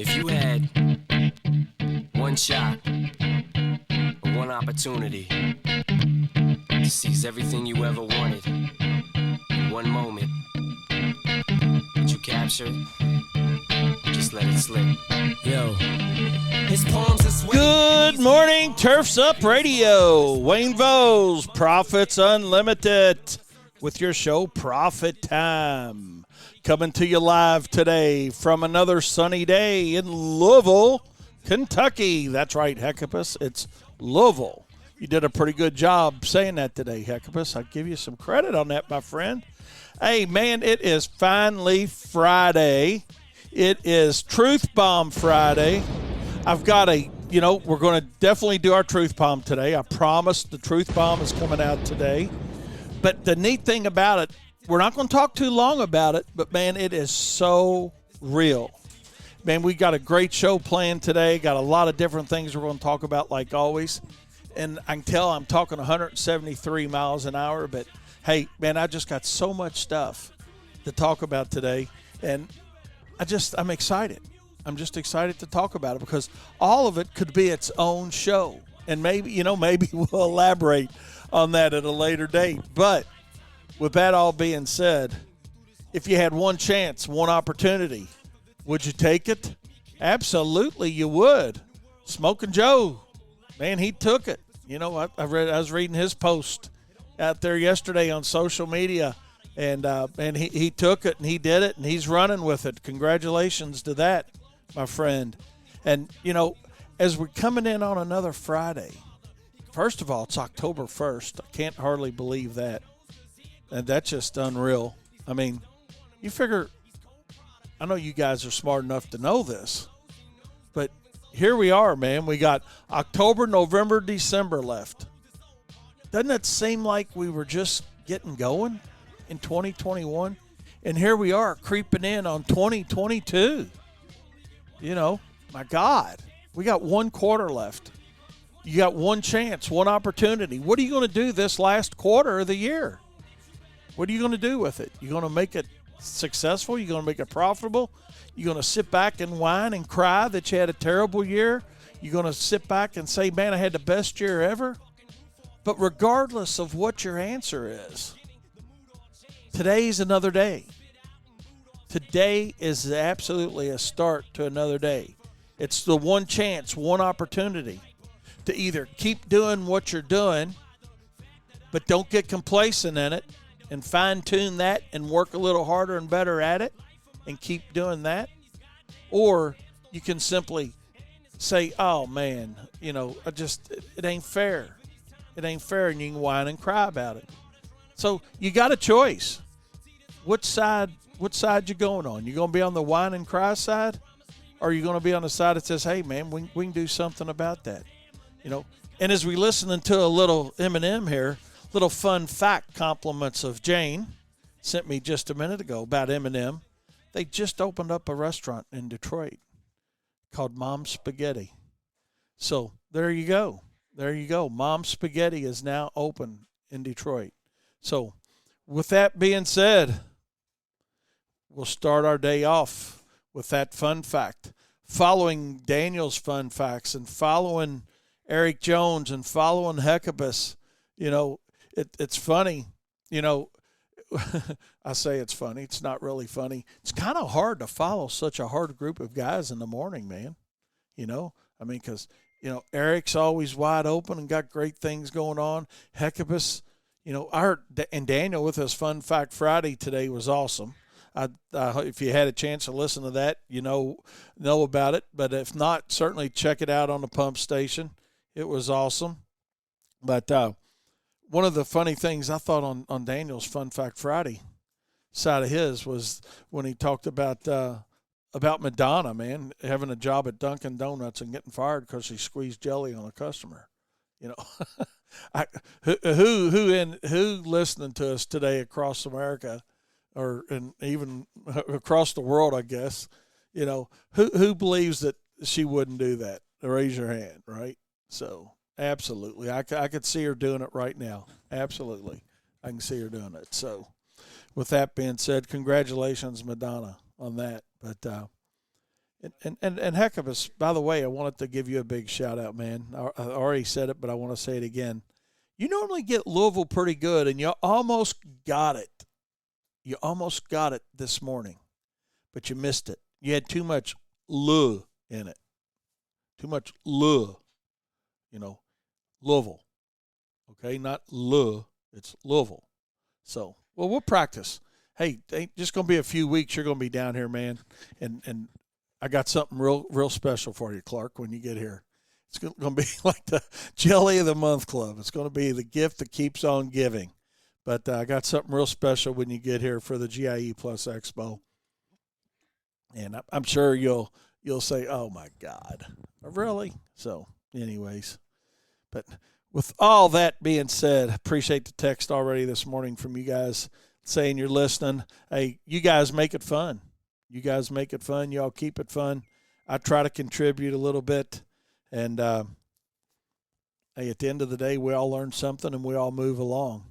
If you had one shot or one opportunity to seize everything you ever wanted in one moment, would you capture it? Just let it slip. Yo. His palms are sweaty. Good morning, Turfs Up Radio. Wayne Vose, Profits Unlimited, with your show Profit Time. Coming to you live today from another sunny day in Louisville, Kentucky. That's right, Heckapus. It's Louisville. You did a pretty good job saying that today, Heckapus. I give you some credit on that, my friend. Hey, man, it is finally Friday. It is Truth Bomb Friday. I've got we're going to definitely do our Truth Bomb today. I promise the Truth Bomb is coming out today. But the neat thing about it, we're not going to talk too long about it, but, man, it is so real. Man, we got a great show planned today. Got a lot of different things we're going to talk about, like always. And I can tell I'm talking 173 miles an hour, but, hey, man, I just got so much stuff to talk about today. And I'm excited. I'm just excited to talk about it because all of it could be its own show. And maybe we'll elaborate on that at a later date. But with that all being said, if you had one chance, one opportunity, would you take it? Absolutely, you would. Smoking Joe, man, he took it. You know, I was reading his post out there yesterday on social media, and he took it and he did it and he's running with it. Congratulations to that, my friend. And you know, as we're coming in on another Friday, first of all, it's October 1st. I can't hardly believe that. And that's just unreal. I mean, you figure, I know you guys are smart enough to know this, but here we are, man. We got October, November, December left. Doesn't that seem like we were just getting going in 2021? And here we are creeping in on 2022. You know, my God, we got one quarter left. You got one chance, one opportunity. What are you going to do this last quarter of the year? What are you going to do with it? You're going to make it successful? You're going to make it profitable? You're going to sit back and whine and cry that you had a terrible year? You're going to sit back and say, man, I had the best year ever? But regardless of what your answer is, today's another day. Today is absolutely a start to another day. It's the one chance, one opportunity to either keep doing what you're doing, but don't get complacent in it, and fine-tune that and work a little harder and better at it and keep doing that. Or you can simply say, oh, man, you know, it ain't fair. It ain't fair, and you can whine and cry about it. So you got a choice. What side you going on? You going to be on the whine and cry side? Or are you going to be on the side that says, hey, man, we can do something about that? You know, and as we listening to a little Eminem here, little fun fact compliments of Jane sent me just a minute ago about Eminem. They just opened up a restaurant in Detroit called Mom's Spaghetti. So there you go. There you go. Mom's Spaghetti is now open in Detroit. So with that being said, we'll start our day off with that fun fact. Following Daniel's fun facts and following Eric Jones and following Heckapus, you know, it's funny, you know, I say it's funny. It's not really funny. It's kind of hard to follow such a hard group of guys in the morning, man. You know, I mean, because, you know, Eric's always wide open and got great things going on. Heckapus, you know, and Daniel with his Fun Fact Friday today was awesome. If you had a chance to listen to that, you know about it. But if not, certainly check it out on the pump station. It was awesome. But one of the funny things I thought on Daniel's Fun Fact Friday side of his was when he talked about Madonna, man, having a job at Dunkin' Donuts and getting fired because she squeezed jelly on a customer. You know, who listening to us today across America, and even across the world, I guess, you know, who believes that she wouldn't do that? Raise your hand, right? So. Absolutely. I could see her doing it right now. Absolutely. I can see her doing it. So with that being said, congratulations, Madonna, on that. But And heck of us, by the way, I wanted to give you a big shout out, man. I already said it, but I want to say it again. You normally get Louisville pretty good, and you almost got it. You almost got it this morning, but you missed it. You had too much "le" in it. Too much "le." Louisville. Okay, not "le." It's Louisville. So, well, we'll practice. Hey, ain't just going to be a few weeks. You're going to be down here, man, and I got something real special for you, Clark, when you get here. It's going to be like the Jelly of the Month Club. It's going to be the gift that keeps on giving. But I got something real special when you get here for the GIE Plus Expo. And I'm sure you'll say, oh, my God, really? So, anyways. But with all that being said, appreciate the text already this morning from you guys saying you're listening. Hey, you guys make it fun. You guys make it fun. Y'all keep it fun. I try to contribute a little bit. And, hey, at the end of the day, we all learn something and we all move along.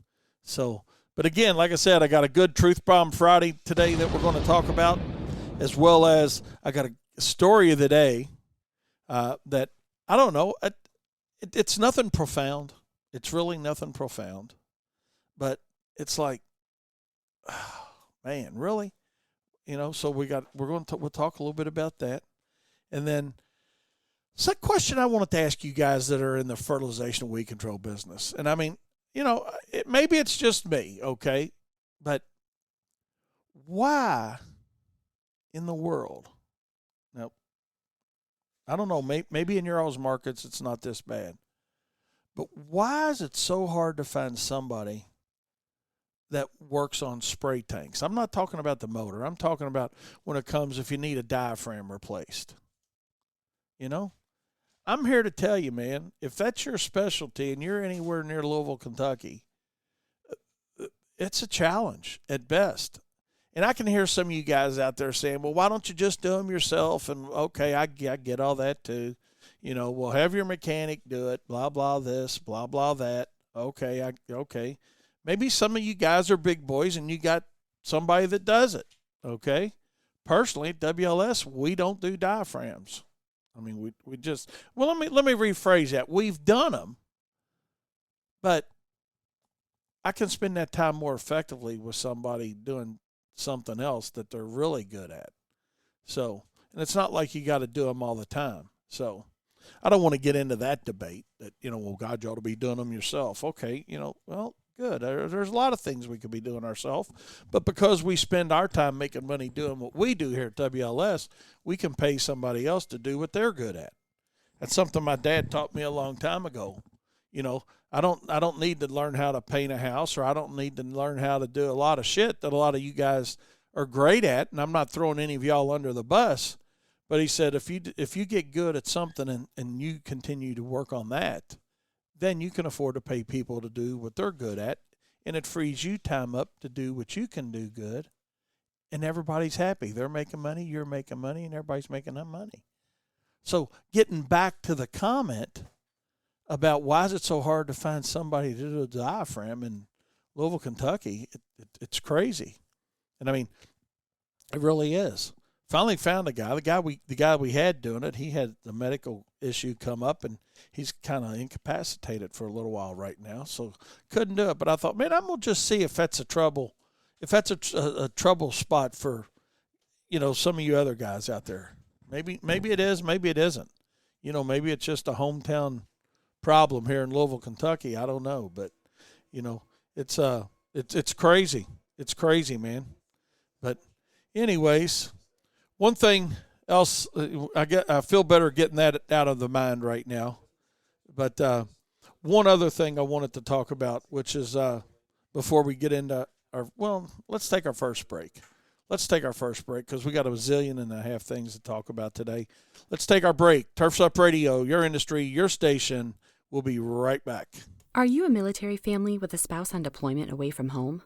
So, but again, like I said, I got a good Truth Bomb Friday today that we're going to talk about, as well as I got a story of the day that, I don't know, it's nothing profound. It's really nothing profound. But it's like, oh, man, really? So we'll talk a little bit about that. And then it's a question I wanted to ask you guys that are in the fertilization and weed control business. And I mean, maybe it's just me, okay? But why in the world? Now, I don't know, maybe in your all's markets it's not this bad. But why is it so hard to find somebody that works on spray tanks? I'm not talking about the motor. I'm talking about when it comes if you need a diaphragm replaced. I'm here to tell you, man, if that's your specialty and you're anywhere near Louisville, Kentucky, it's a challenge at best. And I can hear some of you guys out there saying, well, why don't you just do them yourself? And, okay, I get all that too. We'll have your mechanic do it, blah, blah, this, blah, blah, that. Okay, okay. Maybe some of you guys are big boys and you got somebody that does it, okay? Personally, at WLS, we don't do diaphragms. I mean, we just, well, let me rephrase that. We've done them, but I can spend that time more effectively with somebody doing something else that they're really good at. So, and it's not like you got to do them all the time. So, I don't want to get into that debate that, well, God, you ought to be doing them yourself. Okay, well, good. There's a lot of things we could be doing ourselves, but because we spend our time making money doing what we do here at WLS, we can pay somebody else to do what they're good at. That's something my dad taught me a long time ago. I don't need to learn how to paint a house, or I don't need to learn how to do a lot of shit that a lot of you guys are great at, and I'm not throwing any of y'all under the bus. But he said, if you get good at something and you continue to work on that, then you can afford to pay people to do what they're good at, and it frees you time up to do what you can do good, and everybody's happy. They're making money, you're making money, and everybody's making that money. So getting back to the comment about why is it so hard to find somebody to do a diaphragm in Louisville, Kentucky, it's crazy. And I mean, it really is. Finally found a guy. The guy we had doing it, he had the medical issue come up, and he's kind of incapacitated for a little while right now, so couldn't do it. But I thought, man, I'm gonna just see if that's a trouble spot for, some of you other guys out there. Maybe it is, maybe it isn't. Maybe it's just a hometown problem here in Louisville, Kentucky. I don't know, but it's crazy. It's crazy, man. But anyways. One thing else, I feel better getting that out of the mind right now. But one other thing I wanted to talk about, which is before we get into let's take our first break. Because we got a zillion and a half things to talk about today. Let's take our break. Turfs Up Radio, your industry, your station. We'll be right back. Are you a military family with a spouse on deployment away from home?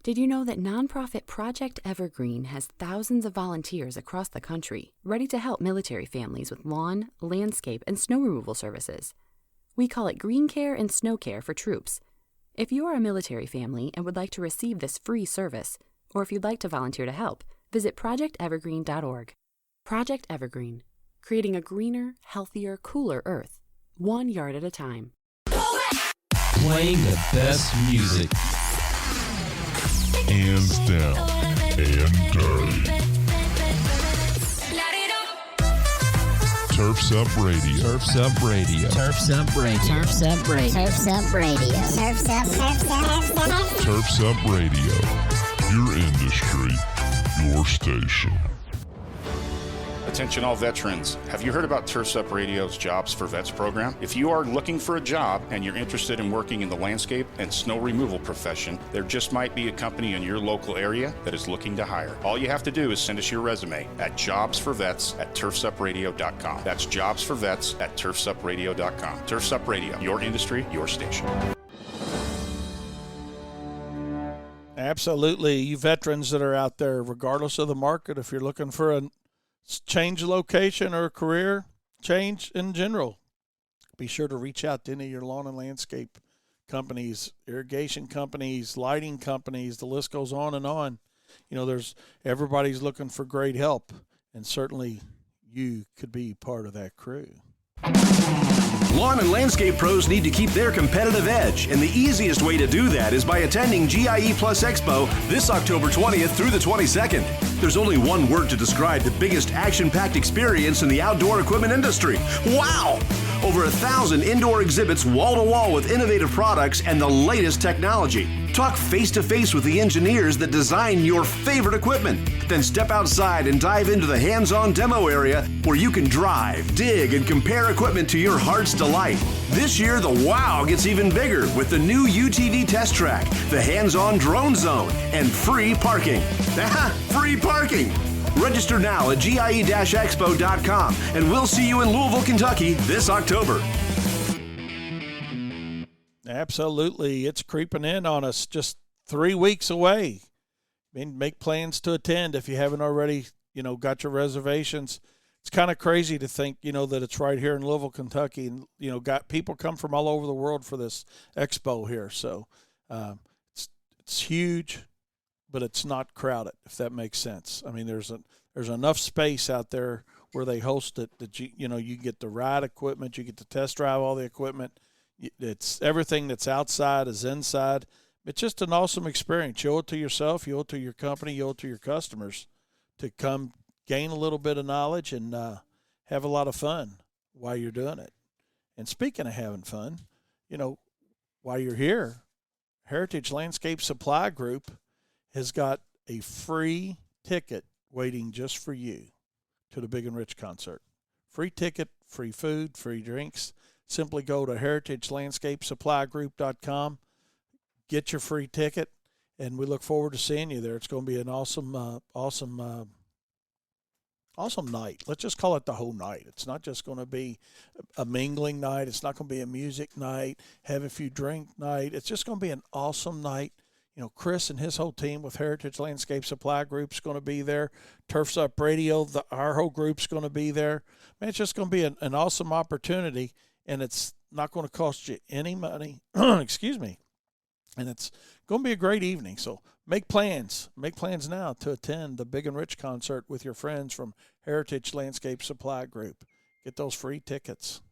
Did you know that nonprofit Project Evergreen has thousands of volunteers across the country ready to help military families with lawn, landscape, and snow removal services? We call it Green Care and Snow Care for troops. If you are a military family and would like to receive this free service, or if you'd like to volunteer to help, visit projectevergreen.org. Project Evergreen, creating a greener, healthier, cooler Earth, 1 yard at a time. Playing the best music. Hands down and dirty. Turfs Up Radio. Turfs Up Radio. Turfs Up Radio. Turfs Up Radio. Turfs Up Radio. Turfs Up. Turfs Up Radio. Your industry, your station. Attention all veterans. Have you heard about Turfs Up Radio's Jobs for Vets program? If you are looking for a job and you're interested in working in the landscape and snow removal profession, there just might be a company in your local area that is looking to hire. All you have to do is send us your resume at jobsforvets@turfsupradio.com. That's jobsforvets@turfsupradio.com. Turfs Up Radio, your industry, your station. Absolutely. You veterans that are out there, regardless of the market, if you're looking for a change location or a career change in general, be sure to reach out to any of your lawn and landscape companies, irrigation companies, lighting companies. The list goes on and on. You know, everybody's looking for great help, and certainly you could be part of that crew. Lawn and landscape pros need to keep their competitive edge, and the easiest way to do that is by attending GIE Plus Expo this October 20th through the 22nd. There's only one word to describe the biggest action-packed experience in the outdoor equipment industry. Wow! Over 1,000 indoor exhibits wall-to-wall with innovative products and the latest technology. Talk face-to-face with the engineers that design your favorite equipment. Then step outside and dive into the hands-on demo area where you can drive, dig, and compare equipment to your heart's delight. This year, the wow gets even bigger with the new UTV test track, the hands-on drone zone, and free parking. Free parking! Register now at GIE-expo.com, and we'll see you in Louisville, Kentucky this October. Absolutely. It's creeping in on us, just 3 weeks away. I mean, make plans to attend if you haven't already, got your reservations. It's kind of crazy to think, that it's right here in Louisville, Kentucky, and, got people come from all over the world for this expo here. So it's huge, but it's not crowded, if that makes sense. I mean, there's enough space out there where they host it that you get the ride equipment, you get to test drive all the equipment. It's everything that's outside is inside. It's just an awesome experience. You owe it to yourself, you owe it to your company, you owe it to your customers to come gain a little bit of knowledge and have a lot of fun while you're doing it. And speaking of having fun, while you're here, Heritage Landscape Supply Group has got a free ticket waiting just for you to the Big and Rich concert. Free ticket, free food, free drinks. Simply go to heritagelandscapesupply.com, get your free ticket, and we look forward to seeing you there. It's going to be an awesome night. Let's just call it the whole night. It's not just going to be a mingling night. It's not going to be a music night, have a few drink night. It's just going to be an awesome night. Chris and his whole team with Heritage Landscape Supply Group is going to be there. Turfs Up Radio, our whole group's going to be there. Man, it's just going to be an awesome opportunity, and it's not going to cost you any money. Excuse me. And it's going to be a great evening. So make plans. Make plans now to attend the Big and Rich concert with your friends from Heritage Landscape Supply Group. Get those free tickets.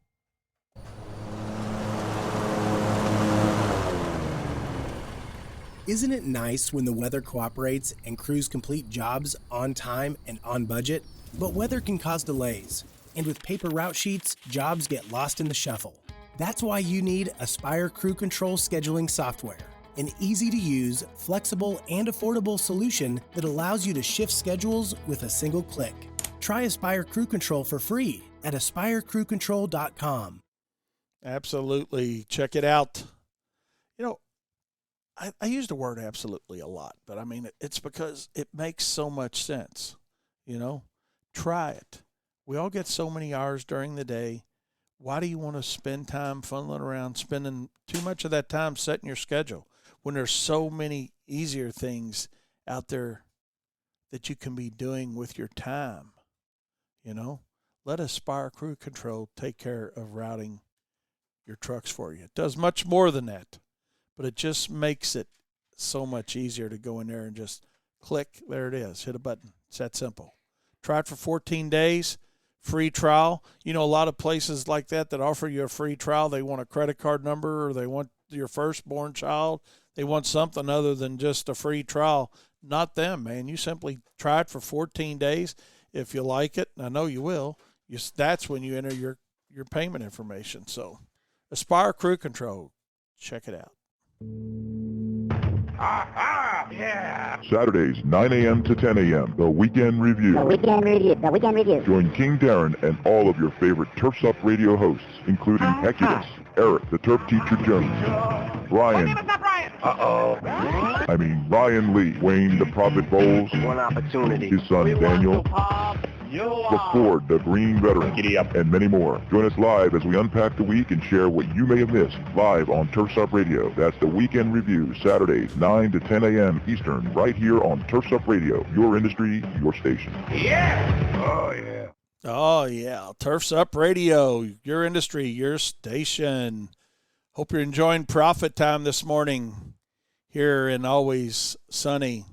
Isn't it nice when the weather cooperates and crews complete jobs on time and on budget? But weather can cause delays, and with paper route sheets, jobs get lost in the shuffle. That's why you need Aspire Crew Control scheduling software, an easy-to-use, flexible, and affordable solution that allows you to shift schedules with a single click. Try Aspire Crew Control for free at aspirecrewcontrol.com. Absolutely. Check it out. I use the word absolutely a lot, but I mean, it's because it makes so much sense. Try it. We all get so many hours during the day. Why do you want to spend time funneling around, spending too much of that time setting your schedule when there's so many easier things out there that you can be doing with your time? Let Aspire Crew Control take care of routing your trucks for you. It does much more than that. But it just makes it so much easier to go in there and just click. There it is. Hit a button. It's that simple. Try it for 14 days, free trial. You know, a lot of places like that offer you a free trial. They want a credit card number, or they want your firstborn child. They want something other than just a free trial. Not them, man. You simply try it for 14 days. If you like it, and I know you will, that's when you enter your payment information. So Aspire Crew Control, check it out. Saturdays, 9 a.m. to 10 a.m., The Weekend Review. The Weekend Review. Join King Darren and all of your favorite Turfs Up radio hosts, including Heculus, Eric, the Turf Teacher Jones, Ryan Lee, Wayne the Prophet Bowles, One opportunity. his son Daniel, LaFord, the Green Veteran, Giddy Up, and many more. Join us live as we unpack the week and share what you may have missed live on Turfs Up Radio. That's The Weekend Review, Saturdays, 9 to 10 a.m. Eastern, right here on Turfs Up Radio, your industry, your station. Yeah! Oh, yeah. Oh, yeah. Turfs Up Radio, your industry, your station. Hope you're enjoying Prophet Time this morning here in always sunny,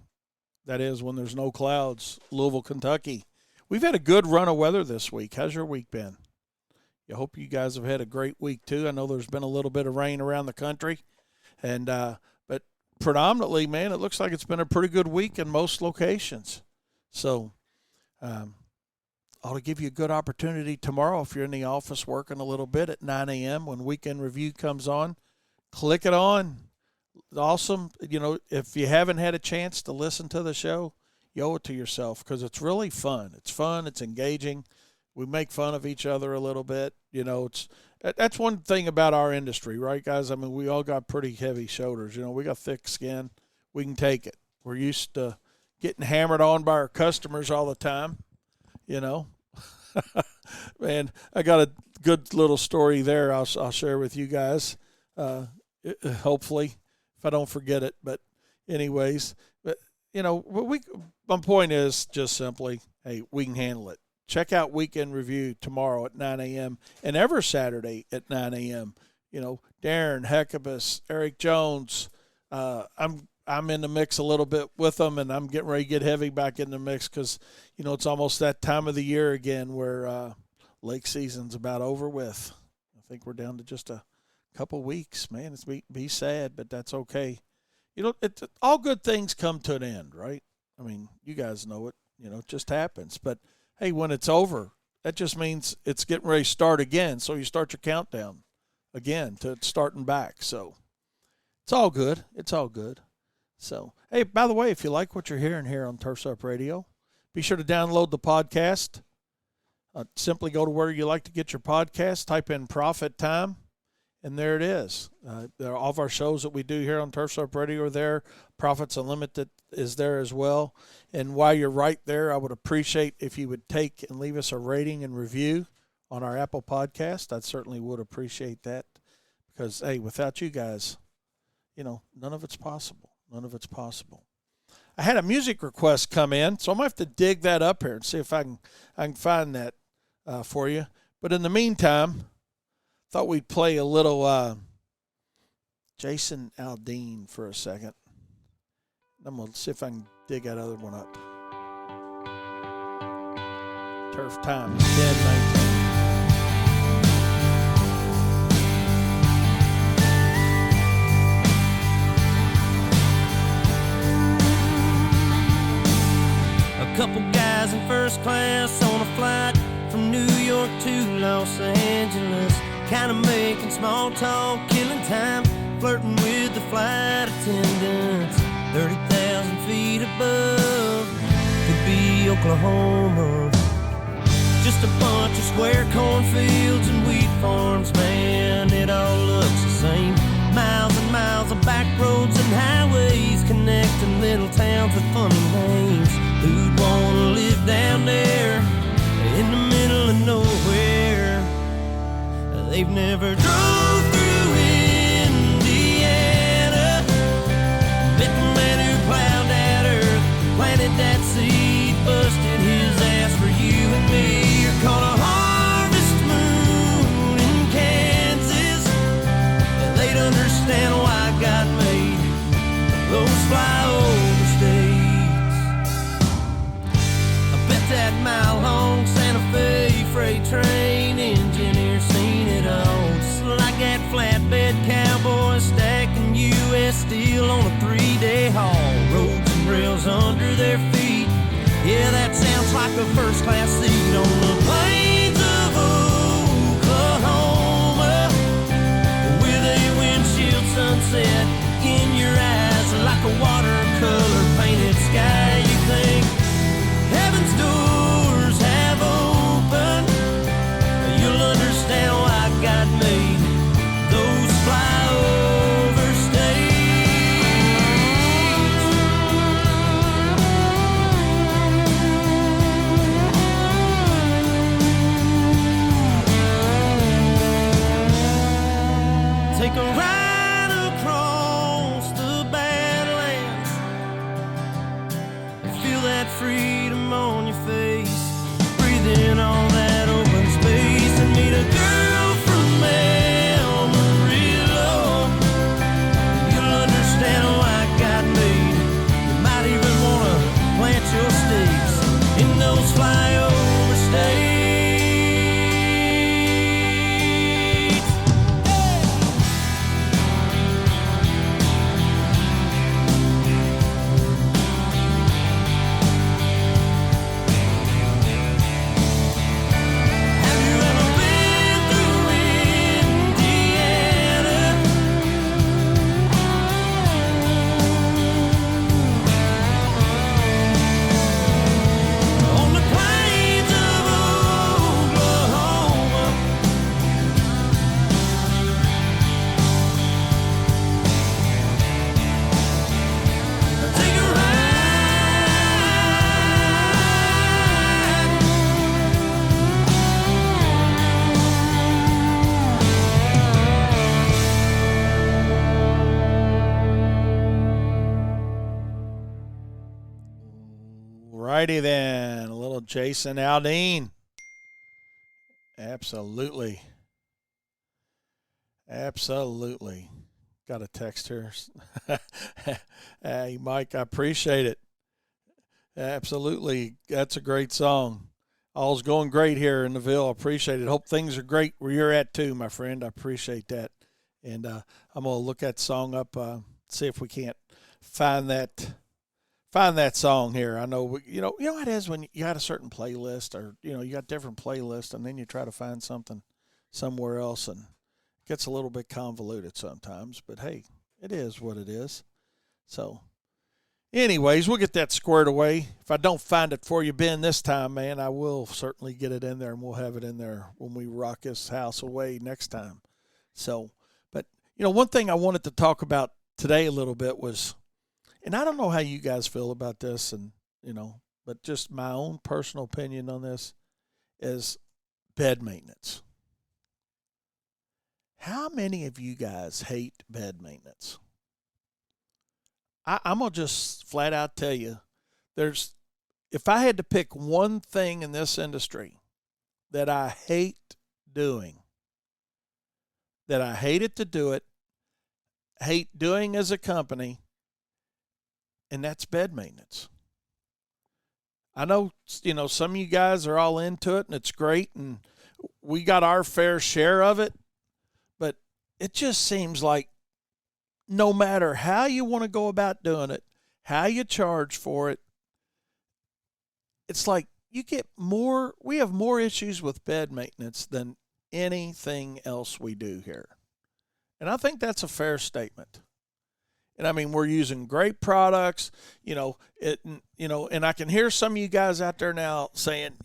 that is when there's no clouds, Louisville, Kentucky. We've had a good run of weather this week. How's your week been? I hope you guys have had a great week, too. I know there's been a little bit of rain around the country, and but predominantly, man, it looks like it's been a pretty good week in most locations. So ought to give you a good opportunity tomorrow if you're in the office working a little bit at 9 a.m. when Weekend Review comes on. Click it on. Awesome. You know, if you haven't had a chance to listen to the show, you owe it to yourself because it's really fun. It's fun. It's engaging. We make fun of each other a little bit. You know, that's one thing about our industry, right, guys? I mean, we all got pretty heavy shoulders. You know, we got thick skin. We can take it. We're used to getting hammered on by our customers all the time, you know. Man, I got a good little story there I'll share with you guys, hopefully, if I don't forget it. But anyways, but you know, my point is just simply, hey, we can handle it. Check out Weekend Review tomorrow at 9 a.m. and every Saturday at 9 a.m. You know, Darren, Heckabus, Eric Jones. I'm in the mix a little bit with them, and I'm getting ready to get heavy back in the mix because, you know, it's almost that time of the year again where lake season's about over with. I think we're down to just a couple weeks, man. It's be sad, but that's okay. You know, all good things come to an end, right? I mean, you guys know it. You know, it just happens. But, hey, when it's over, that just means it's getting ready to start again. So you start your countdown again to starting back. So it's all good. It's all good. So, hey, by the way, if you like what you're hearing here on Turfs Up Radio, be sure to download the podcast. Simply go to where you like to get your podcast, type in Prophet Time, and there it is. All of our shows that we do here on Turfs Up Radio are there. Profits Unlimited is there as well. And while you're right there, I would appreciate if you would take and leave us a rating and review on our Apple podcast. I certainly would appreciate that because, hey, without you guys, you know, none of it's possible. None of it's possible. I had a music request come in, so I'm going to have to dig that up here and see if I can find that for you. But in the meantime, thought we'd play a little Jason Aldean for a second. I'm going to see if I can dig that other one up. Turf Time, 10-19. Couple guys in first class on a flight from New York to Los Angeles, kind of making small talk, killing time, flirting with the flight attendants. 30,000 feet above, could be Oklahoma. Just a bunch of square cornfields and wheat farms, man, it all looks the same. Miles and miles of back roads and highways connecting little towns with funny names. Who'd wanna live down there in the middle of nowhere? They've never drove through Indiana, met the man who plowed that earth, planted that seed, busted his ass for you and me. You're caught a harvest moon in Kansas, and they'd understand why God made those flyover states. I bet that mountain a first-class seat on the plains of Oklahoma, with a windshield sunset in your eyes like a watercolor painted sky. You think heaven's doors have opened, you'll understand why God made those flyover states. Take a ride across the Badlands, feel that freedom on your face, breathe in all that open space, and meet a girl from Amarillo. You'll understand why God made. You might even want to plant your stakes in those flyover states. Have you ever been through Indiana? On the plains of Oklahoma, take a ride. Righty then, a little Jason Aldean. Absolutely. Absolutely. Got a text here. Hey, Mike, I appreciate it. Absolutely. That's a great song. All's going great here in the Ville. I appreciate it. Hope things are great where you're at too, my friend. I appreciate that. And I'm going to look that song up, see if we can't find that song here. I know, you know how it is when you got a certain playlist, or, you got different playlists, and then you try to find something somewhere else, and it gets a little bit convoluted sometimes, but hey, it is what it is. So anyways, we'll get that squared away. If I don't find it for you, Ben, this time, man, I will certainly get it in there, and we'll have it in there when we rock this house away next time. So, but, one thing I wanted to talk about today a little bit was, and I don't know how you guys feel about this, and, but just my own personal opinion on this is bed maintenance. How many of you guys hate bed maintenance? I'm going to just flat out tell you, if I had to pick one thing in this industry that I hate doing, that I hated to do it, hate doing as a company, and that's bed maintenance. I know, some of you guys are all into it, and it's great, and we got our fair share of it, but it just seems like no matter how you want to go about doing it, how you charge for it, it's like we have more issues with bed maintenance than anything else we do here. And I think that's a fair statement. And I mean, we're using great products, and I can hear some of you guys out there now saying,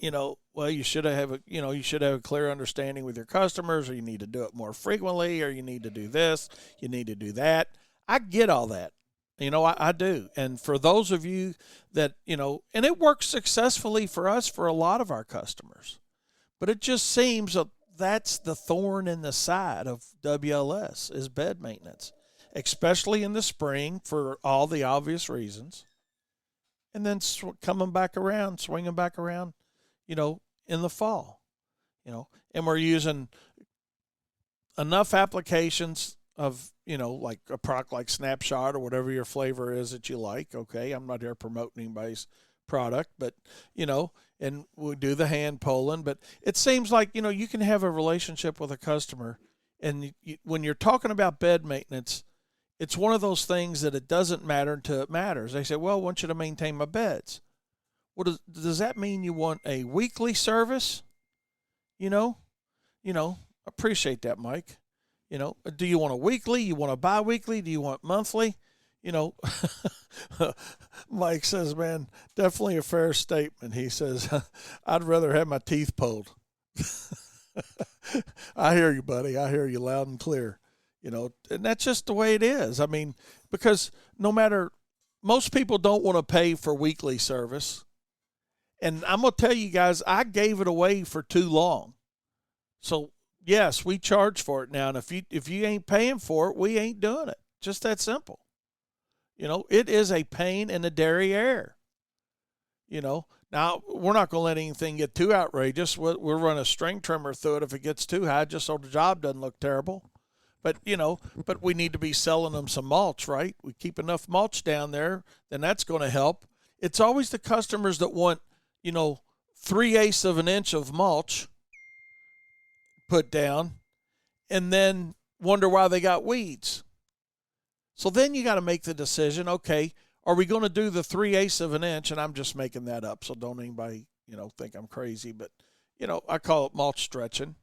well, you should have a clear understanding with your customers, or you need to do it more frequently, or you need to do this, you need to do that. I get all that. I do. And for those of you that, and it works successfully for us, for a lot of our customers, but it just seems that that's the thorn in the side of WLS is bed maintenance, especially in the spring for all the obvious reasons. And then swinging back around, in the fall, and we're using enough applications of, like a product like Snapshot or whatever your flavor is that you like. Okay. I'm not here promoting anybody's product, but, and we do the hand polling, but it seems like, you can have a relationship with a customer, and when you're talking about bed maintenance, it's one of those things that it doesn't matter until it matters. They say, well, I want you to maintain my beds. Does that mean you want a weekly service? Appreciate that, Mike. Do you want a weekly? You want a bi-weekly? Do you want monthly? Mike says, man, definitely a fair statement. He says, I'd rather have my teeth pulled. I hear you, buddy. I hear you loud and clear. And that's just the way it is. I mean, because most people don't want to pay for weekly service. And I'm going to tell you guys, I gave it away for too long. So, yes, we charge for it now. And if you ain't paying for it, we ain't doing it. Just that simple. It is a pain in the derriere. Now, we're not going to let anything get too outrageous. We'll run a string trimmer through it if it gets too high, just so the job doesn't look terrible. But we need to be selling them some mulch, right? We keep enough mulch down there, then that's going to help. It's always the customers that want, 3/8 of an inch of mulch put down and then wonder why they got weeds. So then you got to make the decision, okay, are we going to do the 3/8 of an inch? And I'm just making that up, so don't anybody, think I'm crazy. But, I call it mulch stretching.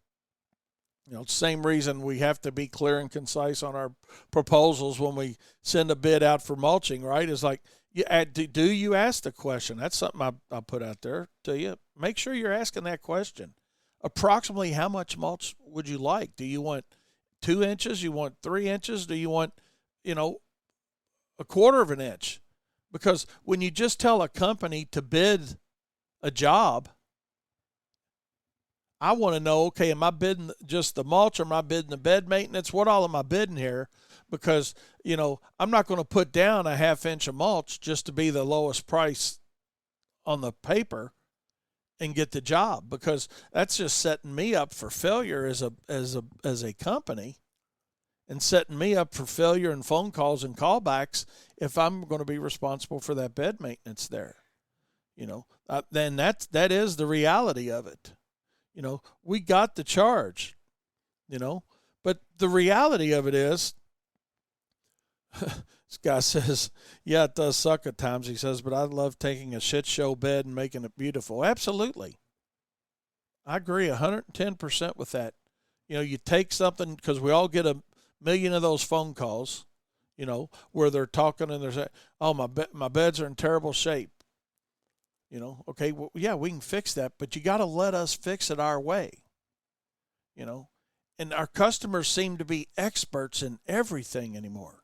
Same reason we have to be clear and concise on our proposals when we send a bid out for mulching, right? It's like, do you ask the question? That's something I put out there to you. Make sure you're asking that question. Approximately how much mulch would you like? Do you want 2 inches? You want 3 inches? Do you want, a quarter of an inch? Because when you just tell a company to bid a job, I want to know, okay, am I bidding just the mulch or am I bidding the bed maintenance? What all am I bidding here? Because, I'm not going to put down a 1/2 inch of mulch just to be the lowest price on the paper and get the job, because that's just setting me up for failure as a company, and setting me up for failure and phone calls and callbacks if I'm going to be responsible for that bed maintenance there. Then that is the reality of it. We got the charge, but the reality of it is, this guy says, yeah, it does suck at times. He says, but I love taking a shit show bed and making it beautiful. Absolutely. I agree 110% with that. You take something, because we all get a million of those phone calls, where they're talking and they're saying, oh, my beds are in terrible shape. Okay, well, yeah, we can fix that, but you got to let us fix it our way. And our customers seem to be experts in everything anymore.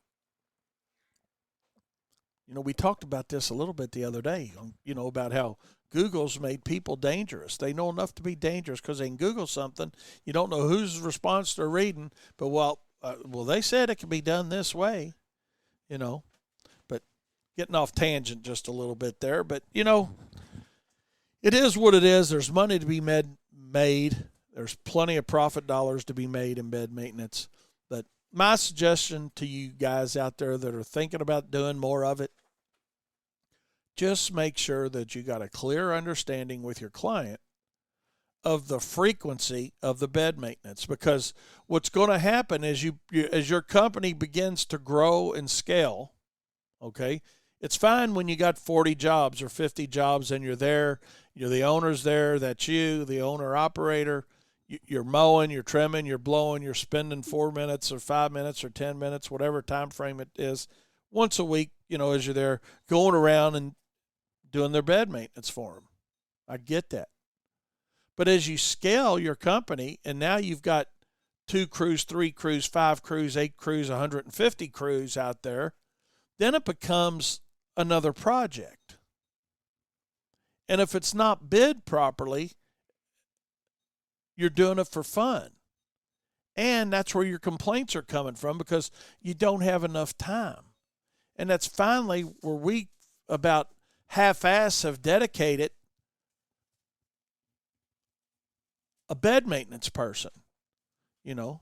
We talked about this a little bit the other day, about how Google's made people dangerous. They know enough to be dangerous because they can Google something. You don't know whose response they're reading, but they said it can be done this way, But getting off tangent just a little bit there. But, it is what it is. There's money to be made. There's plenty of profit dollars to be made in bed maintenance. But my suggestion to you guys out there that are thinking about doing more of it, just make sure that you got a clear understanding with your client of the frequency of the bed maintenance. Because what's going to happen is as your company begins to grow and scale, okay, it's fine when you got 40 jobs or 50 jobs and you're there, you're the owner's there, that's you, the owner-operator, you're mowing, you're trimming, you're blowing, you're spending 4 minutes or 5 minutes or 10 minutes, whatever time frame it is, once a week, as you're there, going around and doing their bed maintenance for them. I get that. But as you scale your company, and now you've got 2 crews, 3 crews, 5 crews, 8 crews, 150 crews out there, then it becomes another project. And if it's not bid properly, you're doing it for fun. And that's where your complaints are coming from, because you don't have enough time. And that's finally where we about half-ass have dedicated a bed maintenance person, and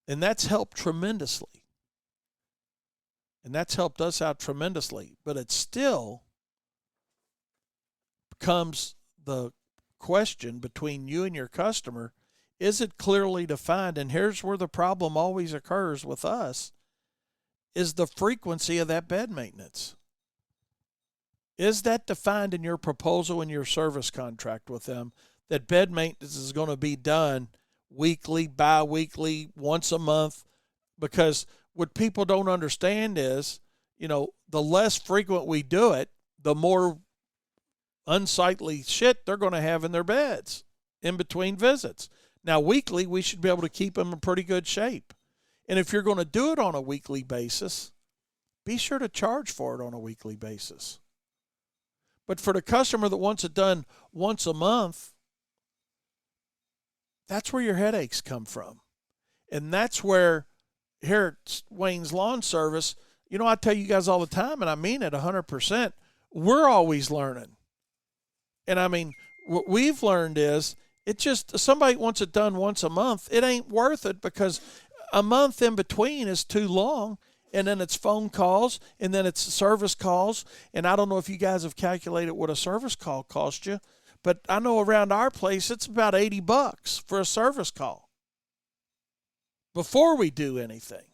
that's helped tremendously. And that's helped us out tremendously. But it still becomes the question between you and your customer, is it clearly defined? And here's where the problem always occurs with us, is the frequency of that bed maintenance. Is that defined in your proposal and your service contract with them, that bed maintenance is going to be done weekly, bi-weekly, once a month? Because what people don't understand is, the less frequent we do it, the more unsightly shit they're going to have in their beds in between visits. Now, weekly, we should be able to keep them in pretty good shape. And if you're going to do it on a weekly basis, be sure to charge for it on a weekly basis. But for the customer that wants it done once a month, that's where your headaches come from. And that's where here at Wayne's Lawn Service, I tell you guys all the time, and I mean it 100%, we're always learning. And I mean, what we've learned is, somebody wants it done once a month, it ain't worth it, because a month in between is too long. And then it's phone calls, and then it's service calls. And I don't know if you guys have calculated what a service call cost you, but I know around our place it's about $80 for a service call before we do anything.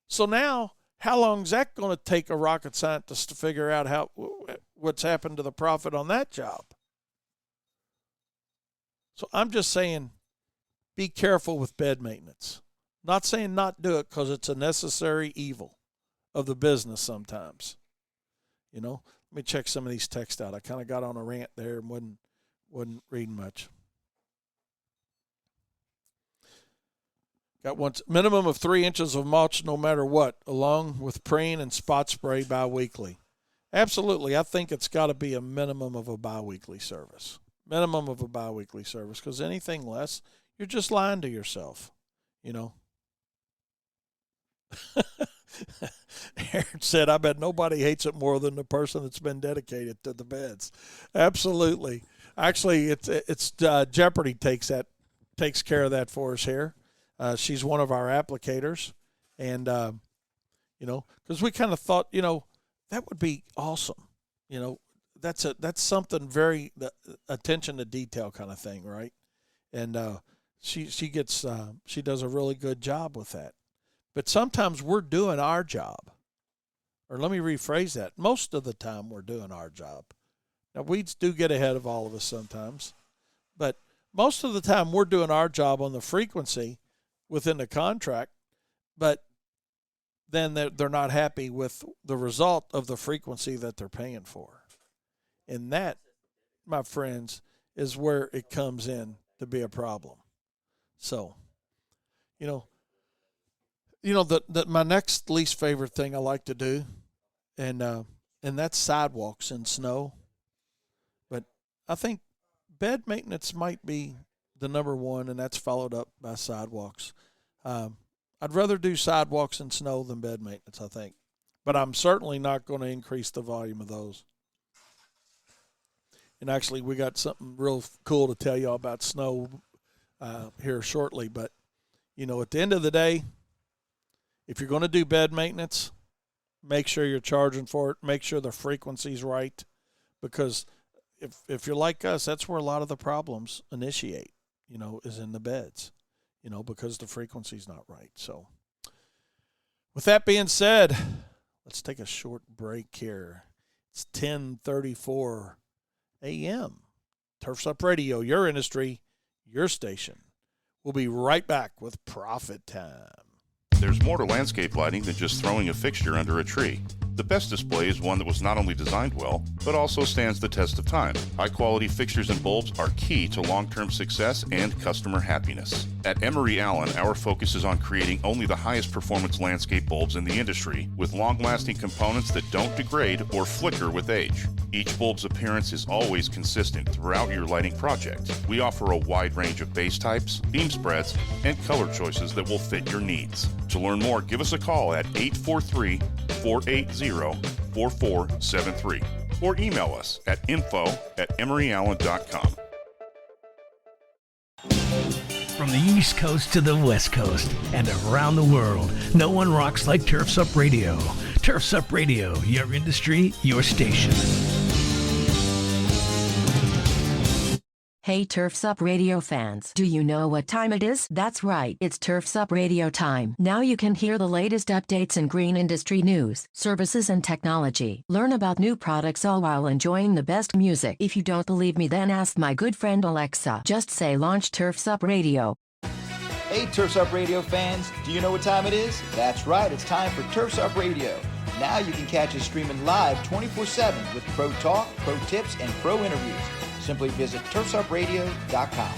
So now, how long is that going to take a rocket scientist to figure out what's happened to the profit on that job? So I'm just saying, be careful with bed maintenance. Not saying not do it, because it's a necessary evil of the business sometimes. Let me check some of these texts out. I kind of got on a rant there and wasn't reading much. Got one minimum of 3 inches of mulch no matter what, along with preen and spot spray bi-weekly. Absolutely. I think it's got to be a minimum of a bi-weekly service. Minimum of a bi-weekly service, because anything less, you're just lying to yourself, Aaron said, I bet nobody hates it more than the person that's been dedicated to the beds. Absolutely. Actually, it's Jeopardy takes care of that for us here. She's one of our applicators. And, because we kind of thought, that would be awesome. That's something very attention to detail kind of thing, right? And she does a really good job with that. But sometimes we're doing our job. Or let me rephrase that. Most of the time we're doing our job. Now, weeds do get ahead of all of us sometimes. But most of the time we're doing our job on the frequency within the contract. But then they're not happy with the result of the frequency that they're paying for. And that, my friends, is where it comes in to be a problem. So, my next least favorite thing I like to do, and that's sidewalks in snow. But I think bed maintenance might be the number one, and that's followed up by sidewalks. I'd rather do sidewalks in snow than bed maintenance, I think. But I'm certainly not going to increase the volume of those. And actually, we got something real cool to tell you all about snow here shortly. But, at the end of the day, if you're going to do bed maintenance, make sure you're charging for it. Make sure the frequency's right. Because if you're like us, that's where a lot of the problems initiate, is in the beds, because the frequency's not right. So with that being said, let's take a short break here. It's 10:34 a.m. Turfs Up Radio, your industry, your station. We'll be right back with Profit Time. There's more to landscape lighting than just throwing a fixture under a tree. The best display is one that was not only designed well, but also stands the test of time. High-quality fixtures and bulbs are key to long-term success and customer happiness. At Emery Allen, our focus is on creating only the highest performance landscape bulbs in the industry, with long-lasting components that don't degrade or flicker with age. Each bulb's appearance is always consistent throughout your lighting project. We offer a wide range of base types, beam spreads, and color choices that will fit your needs. To learn more, give us a call at 843-480-4473 or email us at info@emeryallen.com. From the East Coast to the West Coast and around the world, no one rocks like Turfs Up Radio. Turfs Up Radio, your industry, your station. Hey Turfs Up Radio fans, do you know what time it is? That's right, it's Turfs Up Radio time. Now you can hear the latest updates in green industry news, services and technology. Learn about new products all while enjoying the best music. If you don't believe me, then ask my good friend Alexa. Just say launch Turfs Up Radio. Hey Turfs Up Radio fans, do you know what time it is? That's right, it's time for Turfs Up Radio. Now you can catch us streaming live 24/7 with pro talk, pro tips, and pro interviews. Simply visit turfsupradio.com.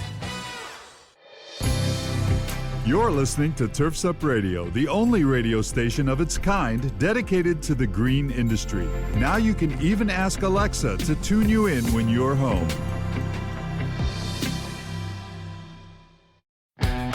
You're listening to Turfs Up Radio, the only radio station of its kind dedicated to the green industry. Now you can even ask Alexa to tune you in when you're home.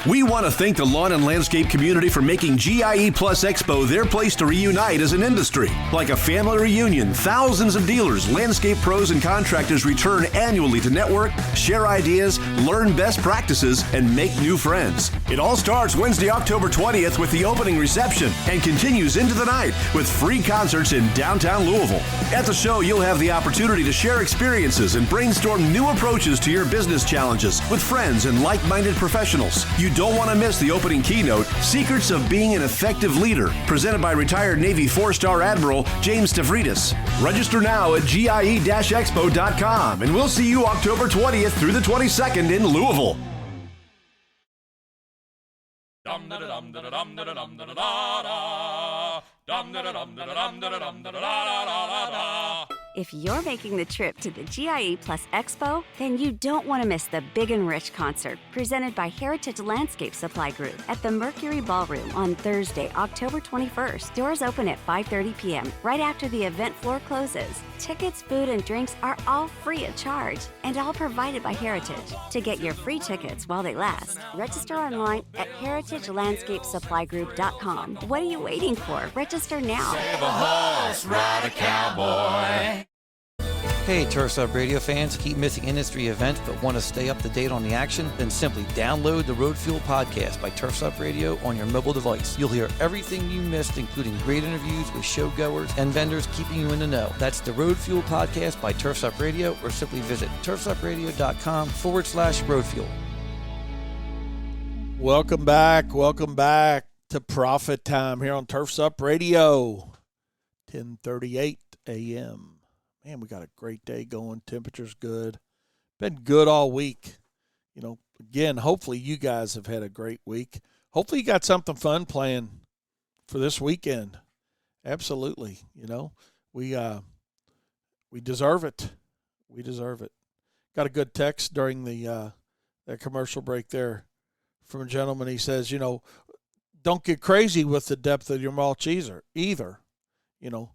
We want to thank the lawn and landscape community for making GIE Plus Expo their place to reunite as an industry. Like a family reunion, thousands of dealers, landscape pros, and contractors return annually to network, share ideas, learn best practices, and make new friends. It all starts Wednesday, October 20th with the opening reception and continues into the night with free concerts in downtown Louisville. At the show, you'll have the opportunity to share experiences and brainstorm new approaches to your business challenges with friends and like-minded professionals. You don't want to miss the opening keynote, Secrets of Being an Effective Leader, presented by retired Navy 4-star Admiral James Stavridis. Register now at GIE-expo.com, and we'll see you October 20th through the 22nd in Louisville. If you're making the trip to the GIE Plus Expo, then you don't want to miss the Big and Rich concert presented by Heritage Landscape Supply Group at the Mercury Ballroom on Thursday, October 21st. Doors open at 5:30 p.m. right after the event floor closes. Tickets, food, and drinks are all free of charge and all provided by Heritage. To get your free tickets while they last, register online at heritagelandscapesuppligroup.com. What are you waiting for? Register now. Save a horse, ride a cowboy. Hey, Turfs Up Radio fans, keep missing industry events but want to stay up to date on the action? Then simply download the Road Fuel podcast by Turfs Up Radio on your mobile device. You'll hear everything you missed, including great interviews with showgoers and vendors keeping you in the know. That's the Road Fuel podcast by Turfs Up Radio, or simply visit turfsupradio.com/Road Fuel. Welcome back to Profit Time here on Turfs Up Radio, 10:38 a.m. Man, we got a great day going. Temperature's good. Been good all week. You know, again, hopefully you guys have had a great week. Hopefully you got something fun planned for this weekend. Absolutely. You know, we deserve it. We deserve it. Got a good text during the that commercial break there from a gentleman. He says, you know, don't get crazy with the depth of your mulch either. You know,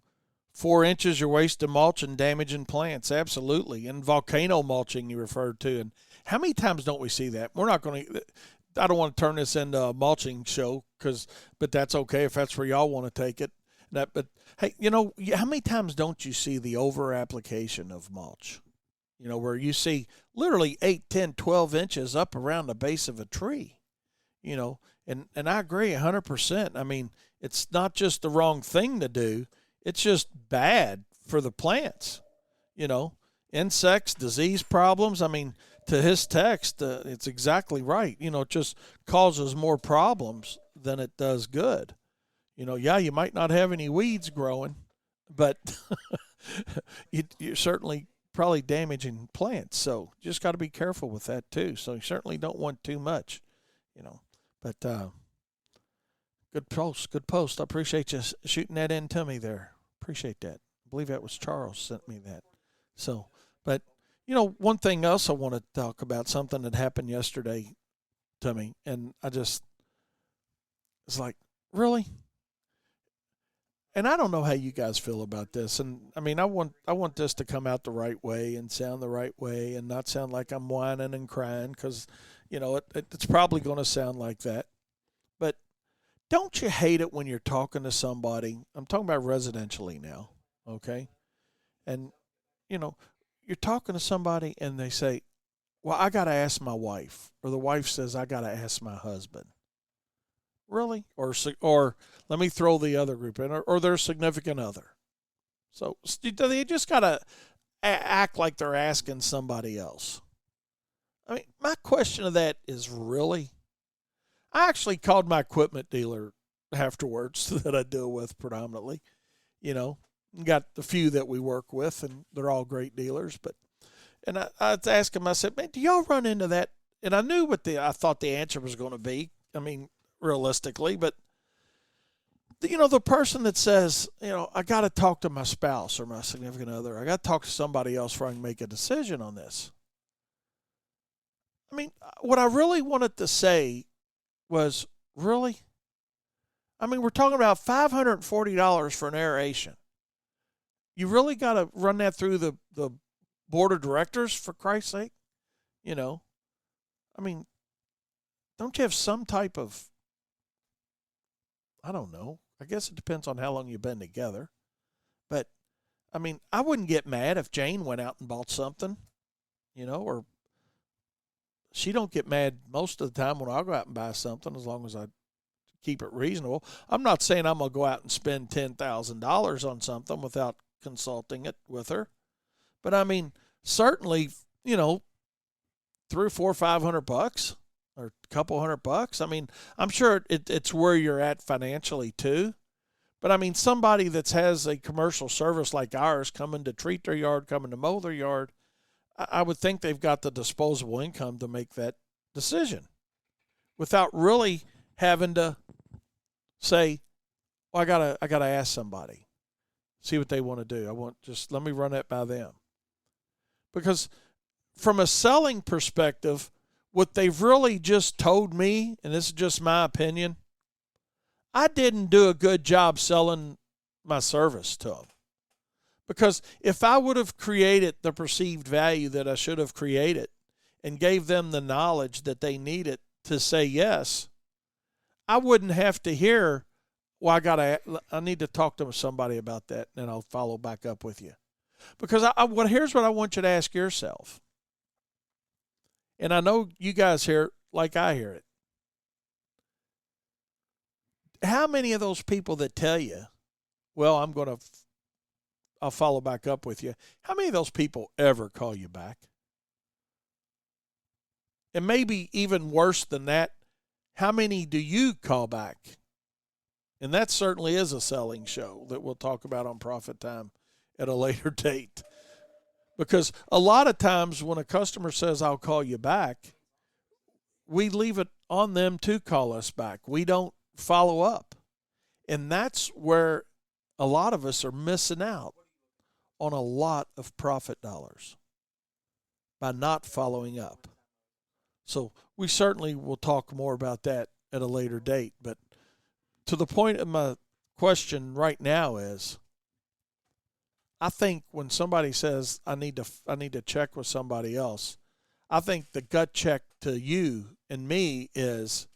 4 inches, you're wasting mulch and damaging plants. Absolutely. And volcano mulching you referred to. And how many times don't we see that? We're not going to – I don't want to turn this into a mulching show, but that's okay if that's where y'all want to take it. But, hey, you know, how many times don't you see the over-application of mulch? You know, where you see literally 8, 10, 12 inches up around the base of a tree, you know. And I agree 100%. I mean, it's not just the wrong thing to do. It's just bad for the plants, you know, insects, disease problems. I mean, to his text, it's exactly right. You know, it just causes more problems than it does good. You know, yeah, you might not have any weeds growing, but you're certainly probably damaging plants. So you just got to be careful with that too. So you certainly don't want too much, you know, but good post. I appreciate you shooting that in to me there. Appreciate that. I believe that was Charles sent me that. So, but, you know, one thing else I want to talk about, something that happened yesterday to me, and it's like, really? And I don't know how you guys feel about this. And, I mean, I want this to come out the right way and sound the right way and not sound like I'm whining and crying because, you know, it's probably going to sound like that. But don't you hate it when you're talking to somebody? I'm talking about residentially now, okay? And, you know, you're talking to somebody and they say, well, I got to ask my wife. Or the wife says, I got to ask my husband. Really? Or let me throw the other group in, or their significant other. So they just got to act like they're asking somebody else. I mean, my question of that is really, I actually called my equipment dealer afterwards that I deal with predominantly, you know, got a few that we work with, and they're all great dealers. And I asked him, I said, man, do y'all run into that? And I knew I thought the answer was going to be, I mean, realistically, but, you know, the person that says, you know, I got to talk to my spouse or my significant other, I got to talk to somebody else before I can make a decision on this. I mean, what I really wanted to say was, really? I mean, we're talking about $540 for an aeration. You really got to run that through the board of directors, for Christ's sake? You know, I mean, don't you have some type of, I don't know, I guess it depends on how long you've been together. But, I mean, I wouldn't get mad if Jane went out and bought something, you know, or she don't get mad most of the time when I go out and buy something, as long as I keep it reasonable. I'm not saying I'm going to go out and spend $10,000 on something without consulting it with her. But, I mean, certainly, you know, $300 or $400 or $500 or a couple $100. I mean, I'm sure it's where you're at financially too. But, I mean, somebody that has a commercial service like ours, coming to treat their yard, coming to mow their yard, I would think they've got the disposable income to make that decision without really having to say, well, I gotta ask somebody, see what they want to do. Let me run that by them. Because from a selling perspective, what they've really just told me, and this is just my opinion, I didn't do a good job selling my service to them. Because if I would have created the perceived value that I should have created and gave them the knowledge that they needed to say yes, I wouldn't have to hear, well, I need to talk to somebody about that, and I'll follow back up with you. Because here's what I want you to ask yourself. And I know you guys hear it like I hear it. How many of those people that tell you, well, I'll follow back up with you, how many of those people ever call you back? And maybe even worse than that, how many do you call back? And that certainly is a selling show that we'll talk about on Profit Time at a later date. Because a lot of times when a customer says, I'll call you back, we leave it on them to call us back. We don't follow up. And that's where a lot of us are missing out on a lot of profit dollars by not following up. So we certainly will talk more about that at a later date. But to the point of my question right now is, I think when somebody says I need to check with somebody else, I think the gut check to you and me is,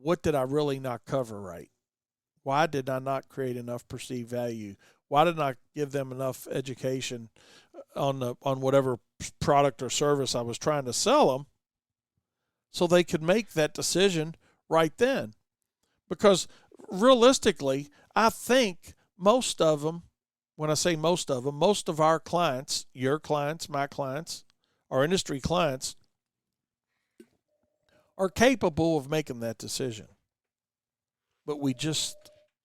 what did I really not cover right? Why did I not create enough perceived value? Why didn't I give them enough education on whatever product or service I was trying to sell them so they could make that decision right then? Because realistically, I think most of them, when I say most of them, most of our clients, your clients, my clients, our industry clients, are capable of making that decision. But we just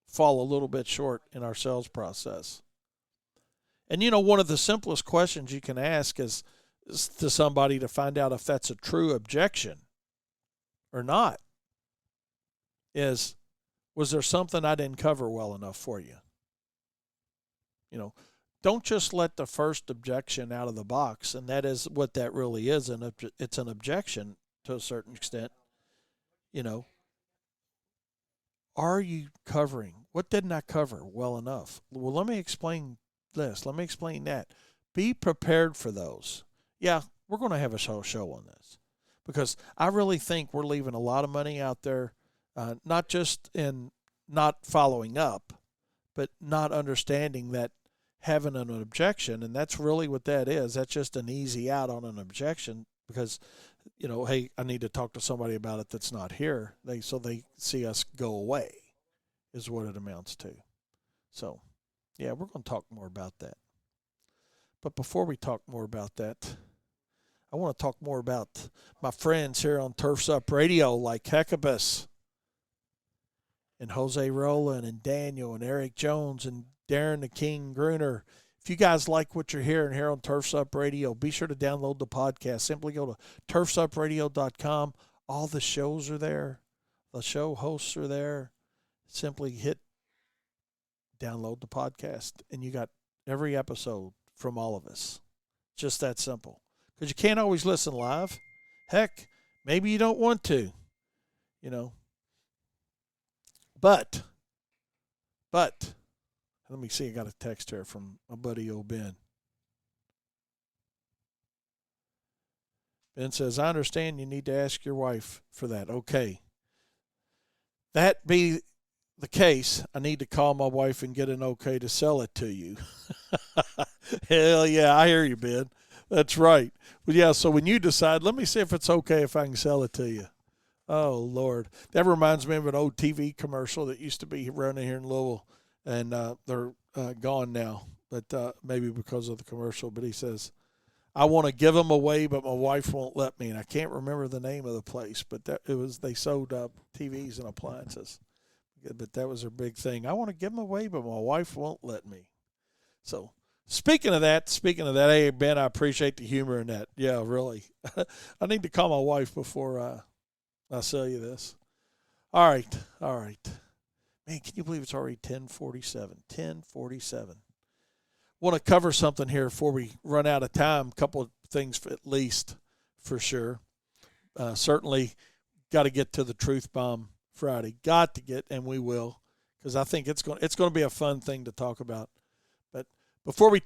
fall a little bit short in our sales process. And, you know, one of the simplest questions you can ask is to somebody to find out if that's a true objection or not is, was there something I didn't cover well enough for you? You know, don't just let the first objection out of the box, and that is what that really is, and it's an objection to a certain extent. You know, are you covering? What didn't I cover well enough? Well, let me explain this. Let me explain that. Be prepared for those. Yeah, we're going to have a show on this because I really think we're leaving a lot of money out there, not just in not following up, but not understanding that having an objection, and that's really what that is. That's just an easy out on an objection because, you know, hey, I need to talk to somebody about it that's not here. So they see us go away is what it amounts to. So, yeah, we're going to talk more about that. But before we talk more about that, I want to talk more about my friends here on Turfs Up Radio, like Hecabus and Jose Rowland and Daniel and Eric Jones and Darren the King Gruner. If you guys like what you're hearing here on Turfs Up Radio, be sure to download the podcast. Simply go to turfsupradio.com. All the shows are there. The show hosts are there. Simply hit download the podcast, and you got every episode from all of us. Just that simple. Because you can't always listen live. Heck, maybe you don't want to, you know. But, let me see, I got a text here from my buddy old Ben. Ben says, I understand you need to ask your wife for that. Okay. That be the case, I need to call my wife and get an okay to sell it to you. Hell yeah, I hear you, Ben. That's right. Well, yeah, so when you decide, let me see if it's okay if I can sell it to you. Oh, Lord. That reminds me of an old TV commercial that used to be running here in Louisville, and they're gone now, but maybe because of the commercial. But he says, I want to give them away, but my wife won't let me. And I can't remember the name of the place, but they sold TVs and appliances. But that was their big thing. I want to give them away, but my wife won't let me. So speaking of that, hey, Ben, I appreciate the humor in that. Yeah, really. I need to call my wife before I sell you this. All right. Man, can you believe it's already 10:47? 10:47. Want to cover something here before we run out of time. A couple of things at least, for sure. Certainly got to get to the Truth Bomb Friday. Got to get, and we will, because I think it's going to be a fun thing to talk about. But before we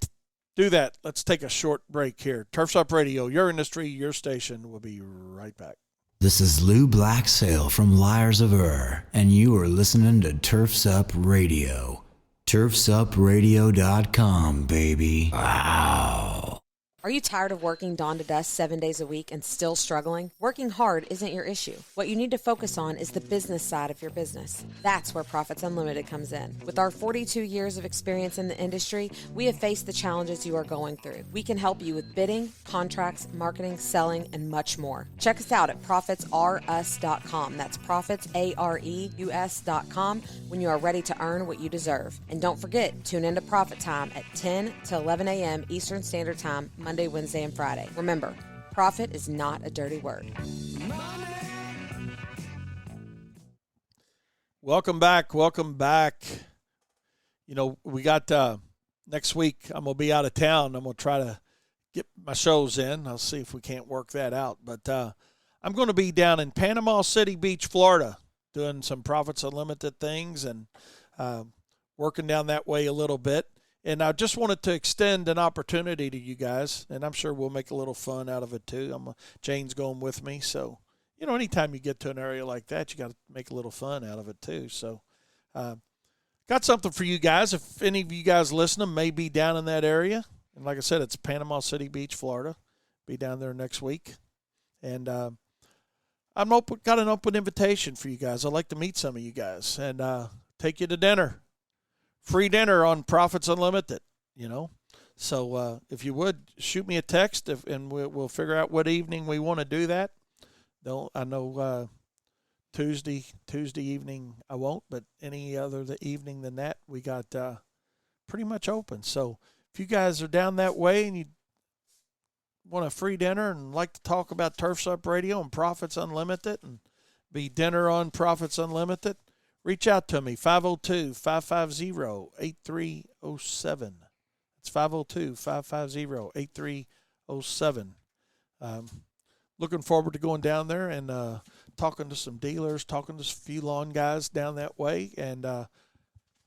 do that, let's take a short break here. Turfs Up Radio, your industry, your station. We'll be right back. This is Lou Blacksale from Liars of Ur, and you are listening to Turfs Up Radio. TurfsUpRadio.com, baby. Wow. Are you tired of working dawn to dusk 7 days a week and still struggling? Working hard isn't your issue. What you need to focus on is the business side of your business. That's where Profits Unlimited comes in. With our 42 years of experience in the industry, we have faced the challenges you are going through. We can help you with bidding, contracts, marketing, selling, and much more. Check us out at ProfitsRUs.com. That's ProfitsAreus.com when you are ready to earn what you deserve. And don't forget, tune into Profit Time at 10 to 11 a.m. Eastern Standard Time, Monday, Wednesday, and Friday. Remember, profit is not a dirty word. Welcome back. You know, we got next week, I'm going to be out of town. I'm going to try to get my shows in. I'll see if we can't work that out. But I'm going to be down in Panama City Beach, Florida, doing some Profits Unlimited things and working down that way a little bit. And I just wanted to extend an opportunity to you guys, and I'm sure we'll make a little fun out of it too. Jane's going with me, so, you know, anytime you get to an area like that, you got to make a little fun out of it too. So got something for you guys. If any of you guys listening may be down in that area, and like I said, it's Panama City Beach, Florida. Be down there next week. And got an open invitation for you guys. I'd like to meet some of you guys and take you to dinner. Free dinner on Profits Unlimited, you know. So if you would, shoot me a text, and we'll figure out what evening we want to do that. I know Tuesday evening I won't, but any other evening than that, we got pretty much open. So if you guys are down that way and you want a free dinner and like to talk about Turfs Up Radio and Profits Unlimited and be dinner on Profits Unlimited, reach out to me, 502-550-8307. It's 502-550-8307. Looking forward to going down there and talking to some dealers, talking to a few lawn guys down that way, and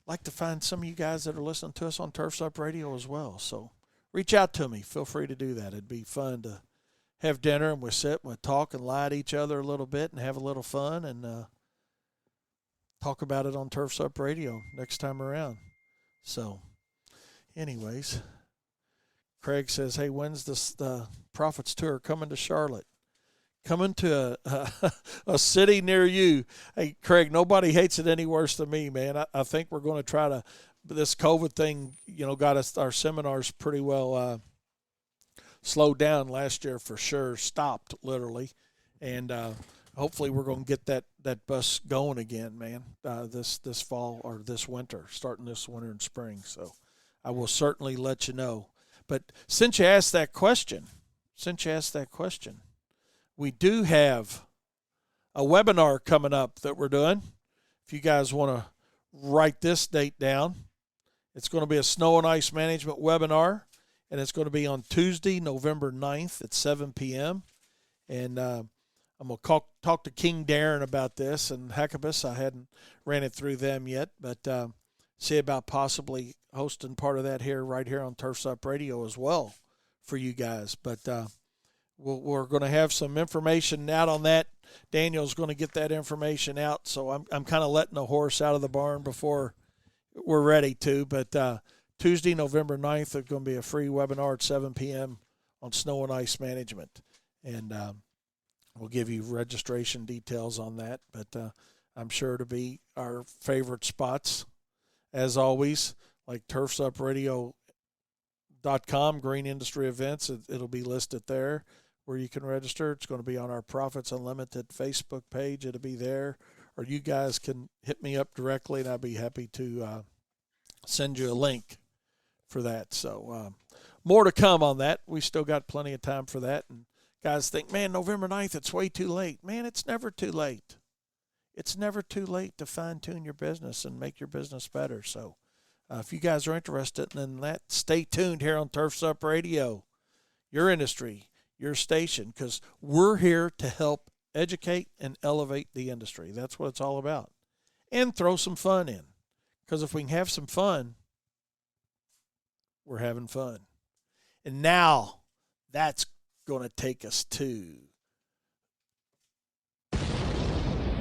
like to find some of you guys that are listening to us on Turfs Up Radio as well. So reach out to me. Feel free to do that. It'd be fun to have dinner, and we'll sit and we'll talk and lie at each other a little bit and have a little fun and talk about it on Turfs Up Radio next time around. So, anyways, Craig says, hey, when's the Profits Tour coming to Charlotte? Coming to a city near you. Hey, Craig, nobody hates it any worse than me, man. I think we're going to try to, this COVID thing, you know, got us our seminars pretty well slowed down last year for sure, stopped literally. And hopefully we're going to get that bus going again, man, this fall or this winter, starting this winter and spring. So I will certainly let you know. But since you asked that question, we do have a webinar coming up that we're doing. If you guys want to write this date down, it's going to be a snow and ice management webinar, and it's going to be on Tuesday, November 9th at 7 p.m. And I'm going to talk to King Darren about this, and Heckabus, I hadn't ran it through them yet, but see about possibly hosting part of that right here on Turfs Up Radio as well for you guys. But we're going to have some information out on that. Daniel's going to get that information out, so I'm kind of letting the horse out of the barn before we're ready to. But Tuesday, November 9th, there's going to be a free webinar at 7 p.m. on snow and ice management. And we'll give you registration details on that. But I'm sure to be our favorite spots, as always, like turfsupradio.com, Green Industry Events. It'll be listed there where you can register. It's going to be on our Profits Unlimited Facebook page. It'll be there. Or you guys can hit me up directly, and I'll be happy to send you a link for that. So more to come on that. We still got plenty of time for that. And guys think, man, November 9th, it's way too late. Man, it's never too late. It's never too late to fine-tune your business and make your business better. So if you guys are interested in that, stay tuned here on Turfs Up Radio, your industry, your station, because we're here to help educate and elevate the industry. That's what it's all about. And throw some fun in, because if we can have some fun, we're having fun. And now that's going to take us to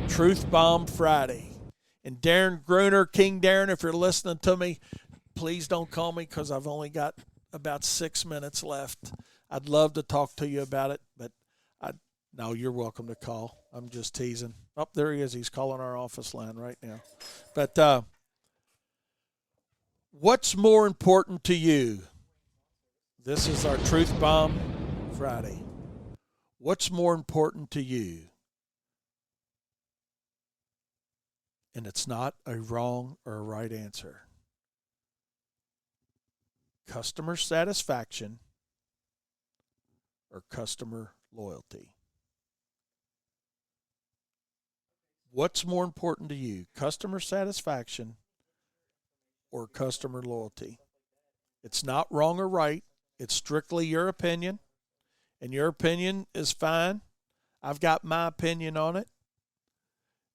Truth Bomb Friday. And Darren Gruner, King Darren, if you're listening to me, please don't call me because I've only got about 6 minutes left. I'd love to talk to you about it, but no, you're welcome to call. I'm just teasing. Oh, there he is. He's calling our office line right now. But what's more important to you? This is our Truth Bomb Friday. What's more important to you? And it's not a wrong or a right answer. Customer satisfaction or customer loyalty? What's more important to you? Customer satisfaction or customer loyalty? It's not wrong or right. It's strictly your opinion. And your opinion is fine. I've got my opinion on it.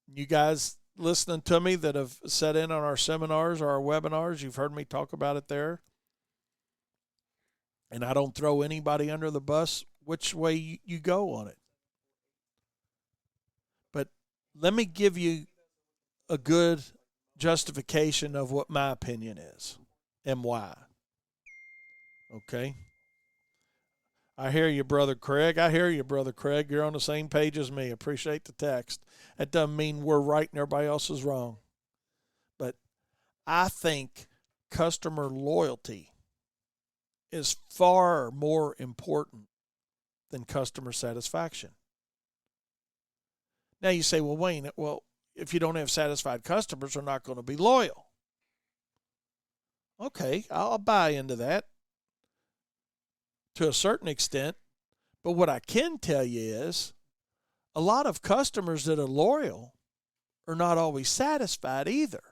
You guys listening to me that have sat in on our seminars or our webinars, you've heard me talk about it there. And I don't throw anybody under the bus which way you go on it. But let me give you a good justification of what my opinion is and why. Okay? I hear you, Brother Craig. You're on the same page as me. Appreciate the text. That doesn't mean we're right and everybody else is wrong. But I think customer loyalty is far more important than customer satisfaction. Now you say, well, Wayne, if you don't have satisfied customers, they're not going to be loyal. Okay, I'll buy into that to a certain extent. But what I can tell you is a lot of customers that are loyal are not always satisfied either.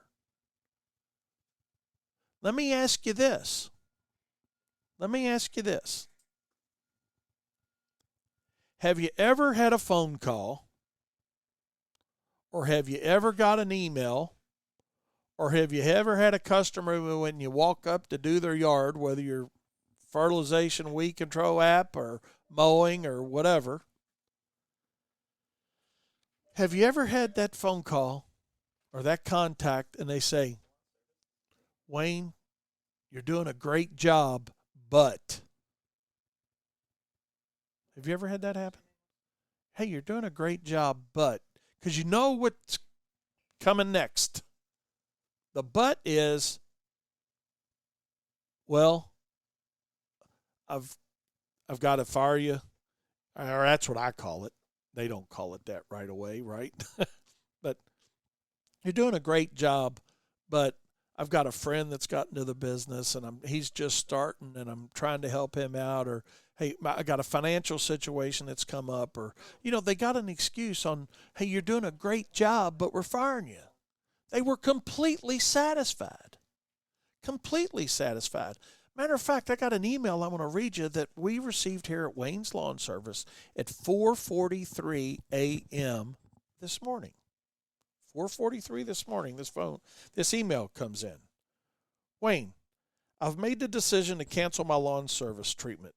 Let me ask you this. Have you ever had a phone call, or have you ever got an email, or have you ever had a customer when you walk up to do their yard, whether you're fertilization weed control app or mowing or whatever, have you ever had that phone call or that contact and they say, Wayne, you're doing a great job, but. Have you ever had that happen? Hey, you're doing a great job, but. Because you know what's coming next. The but is, well, I've I've got to fire you, or that's what I call it. They don't call it that right away, right? But you're doing a great job, but I've got a friend that's got into the business, and he's just starting, and I'm trying to help him out, or, hey, I got a financial situation that's come up, or, they got an excuse on, hey, you're doing a great job, but we're firing you. They were completely satisfied. Completely satisfied. Matter of fact, I got an email I want to read you that we received here at Wayne's Lawn Service at 4:43 a.m. this morning. 4:43 this morning, this email comes in. Wayne, I've made the decision to cancel my lawn service treatment.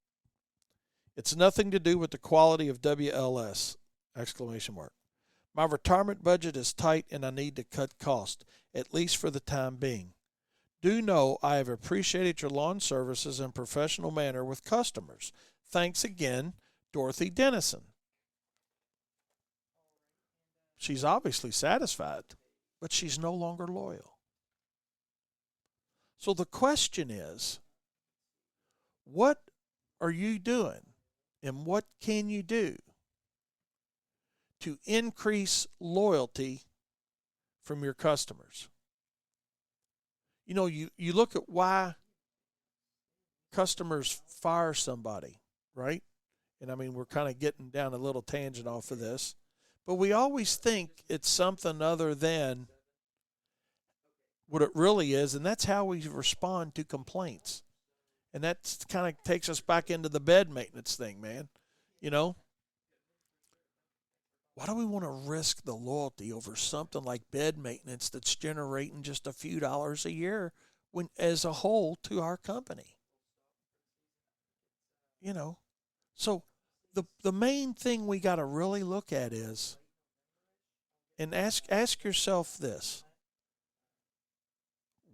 It's nothing to do with the quality of WLS! My retirement budget is tight and I need to cut costs, at least for the time being. Do know I have appreciated your lawn services and professional manner with customers. Thanks again, Dorothy Dennison. She's obviously satisfied, but she's no longer loyal. So the question is, what are you doing and what can you do to increase loyalty from your customers? You look at why customers fire somebody, right? And we're kind of getting down a little tangent off of this, but we always think it's something other than what it really is, and that's how we respond to complaints. And that kind of takes us back into the bed maintenance thing, man. Why do we want to risk the loyalty over something like bed maintenance that's generating just a few dollars a year when, as a whole, to our company? So the main thing we got to really look at is, and ask yourself this: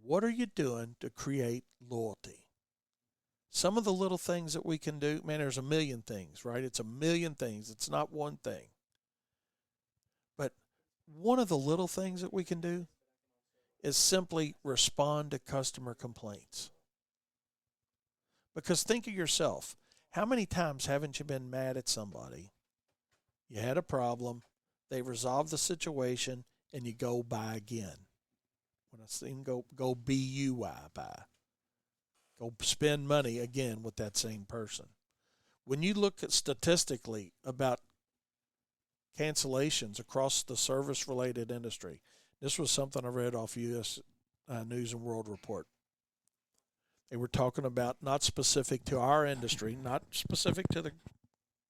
what are you doing to create loyalty? Some of the little things that we can do, man, there's a million things, right? It's a million things. It's not one thing. But one of the little things that we can do is simply respond to customer complaints. Because think of yourself. How many times haven't you been mad at somebody? You had a problem, they resolved the situation, and you go buy again. When I see go BUI, buy. Go spend money again with that same person. When you look at statistically about cancellations across the service-related industry, this was something I read off U.S. News and World Report. They were talking about, not specific to our industry, not specific to the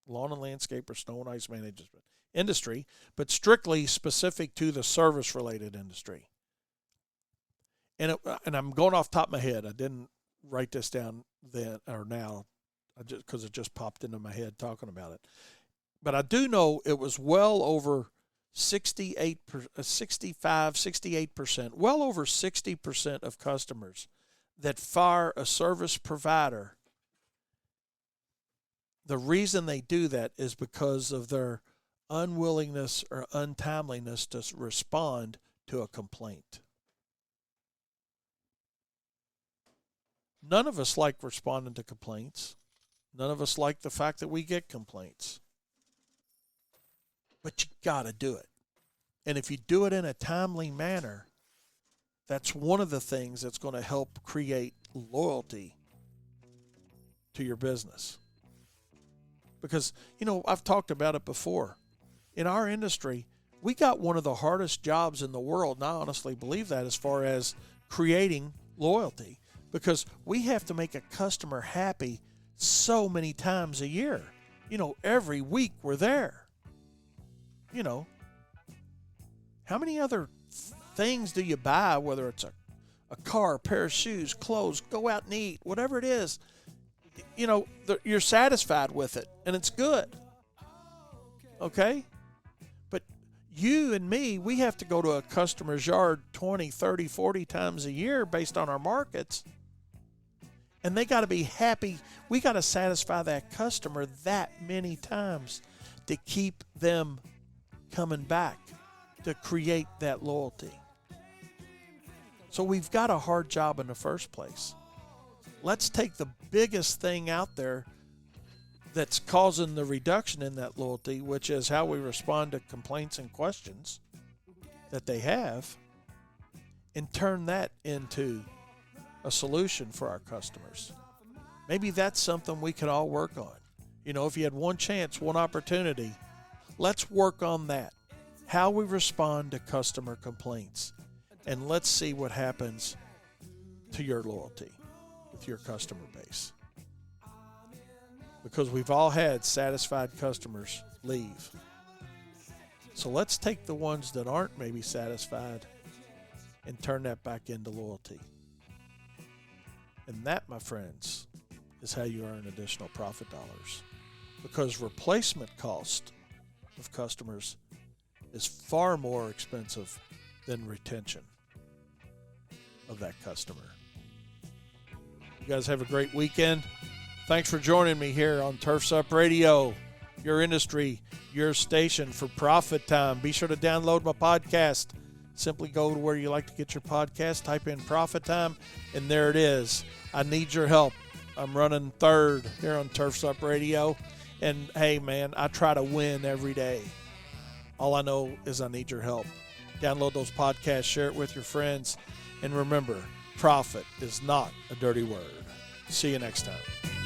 lawn and landscape or snow and ice management industry, but strictly specific to the service-related industry. And I'm going off the top of my head. I didn't write this down then or now, because it just popped into my head talking about it. But I do know it was well over 68%, well over 60% of customers that fire a service provider. The reason they do that is because of their unwillingness or untimeliness to respond to a complaint. None of us like responding to complaints. None of us like the fact that we get complaints. But you got to do it. And if you do it in a timely manner, that's one of the things that's going to help create loyalty to your business. Because, I've talked about it before. In our industry, we got one of the hardest jobs in the world, and I honestly believe that, as far as creating loyalty. Because we have to make a customer happy so many times a year. Every week we're there. How many other things do you buy, whether it's a car, a pair of shoes, clothes, go out and eat, whatever it is, you're satisfied with it, and it's good. Okay? But you and me, we have to go to a customer's yard 20, 30, 40 times a year based on our markets, and they got to be happy. We got to satisfy that customer that many times to keep them coming back, to create that loyalty. So we've got a hard job in the first place. Let's take the biggest thing out there that's causing the reduction in that loyalty, which is how we respond to complaints and questions that they have, and turn that into a solution for our customers. Maybe that's something we could all work on. You know, if you had one chance, one opportunity, let's work on that. How we respond to customer complaints. And let's see what happens to your loyalty with your customer base. Because we've all had satisfied customers leave. So let's take the ones that aren't maybe satisfied and turn that back into loyalty. And that, my friends, is how you earn additional profit dollars. Because replacement cost of customers is far more expensive than retention of that customer. You guys have a great weekend. Thanks for joining me here on Turfs Up Radio, your industry, your station for Profit Time. Be sure to download my podcast. Simply go to where you like to get your podcast, type in Profit Time, and there it is. I need your help. I'm running third here on Turfs Up Radio. And, hey, man, I try to win every day. All I know is I need your help. Download those podcasts, share it with your friends, and remember, profit is not a dirty word. See you next time.